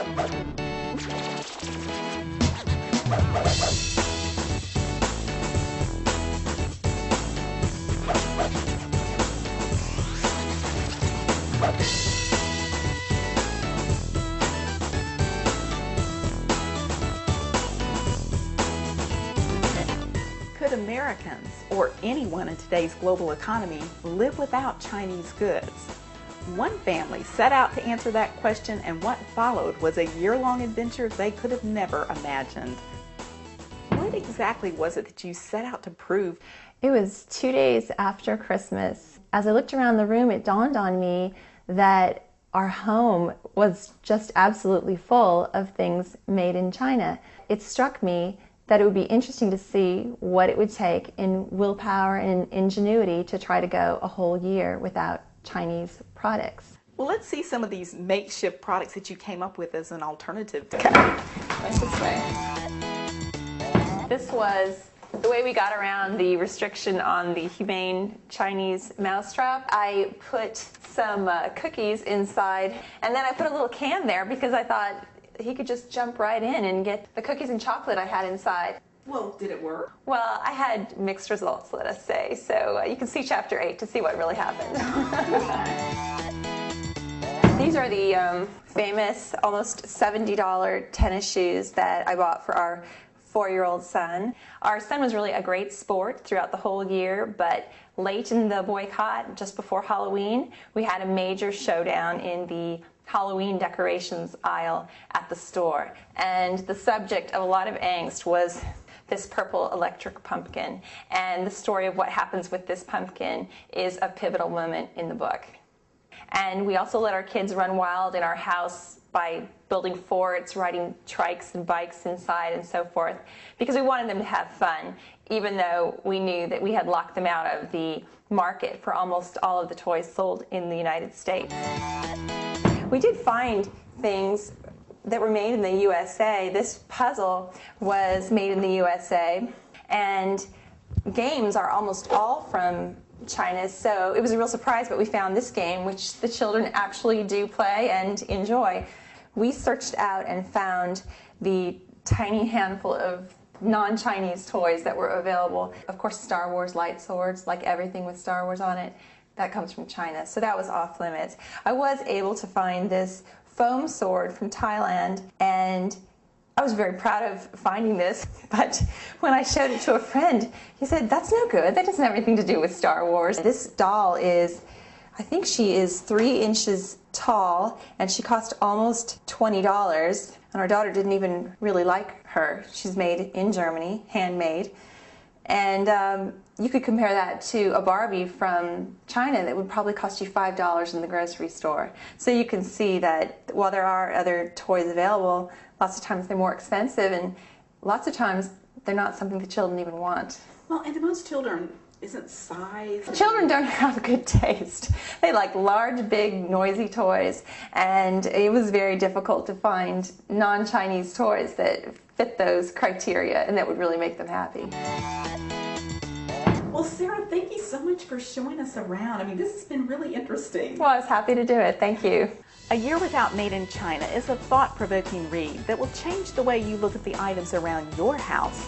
Could Americans, or anyone in today's global economy, live without Chinese goods? One family set out to answer that question, and what followed was a year-long adventure they could have never imagined. What exactly was it that you set out to prove? It was 2 days after Christmas. As I looked around the room, it dawned on me that our home was just absolutely full of things made in China. It struck me that it would be interesting to see what it would take in willpower and ingenuity to try to go a whole year without Chinese products. Well, let's see some of these makeshift products that you came up with as an alternative to This way. This was the way we got around the restriction on the humane Chinese mousetrap. I put some cookies inside, and then I put a little can there because I thought he could just jump right in and get the cookies and chocolate I had inside. Well, did it work? Well, I had mixed results, let us say, so you can see Chapter 8 to see what really happened. These are the famous, almost $70 tennis shoes that I bought for our 4-year-old son. Our son was really a great sport throughout the whole year, but late in the boycott, just before Halloween, we had a major showdown in the Halloween decorations aisle at the store. And the subject of a lot of angst was this purple electric pumpkin. And the story of what happens with this pumpkin is a pivotal moment in the book. And we also let our kids run wild in our house by building forts, riding trikes and bikes inside and so forth, because we wanted them to have fun, even though we knew that we had locked them out of the market for almost all of the toys sold in the United States. We did find things that were made in the USA. This puzzle was made in the USA, and games are almost all from China, so it was a real surprise, but we found this game, which the children actually do play and enjoy. We searched out and found the tiny handful of non-Chinese toys that were available. Of course, Star Wars light swords, like everything with Star Wars on it, that comes from China, so that was off limits. I was able to find this foam sword from Thailand, and I was very proud of finding this, but when I showed it to a friend, he said, "That's no good, that doesn't have anything to do with Star Wars." This doll is, I think she is 3 inches tall, and she cost almost $20, and our daughter didn't even really like her. She's made in Germany, handmade, and you could compare that to a Barbie from China that would probably cost you $5 in the grocery store. So you can see that while there are other toys available, lots of times they're more expensive, and lots of times they're not something the children even want. Well, and to most children, isn't size? Children don't have good taste. They like large, big, noisy toys, and it was very difficult to find non-Chinese toys that fit those criteria and that would really make them happy. Well, Sarah, thank you so much for showing us around. I mean, this has been really interesting. Well, I was happy to do it. Thank you. A Year Without Made in China is a thought-provoking read that will change the way you look at the items around your house.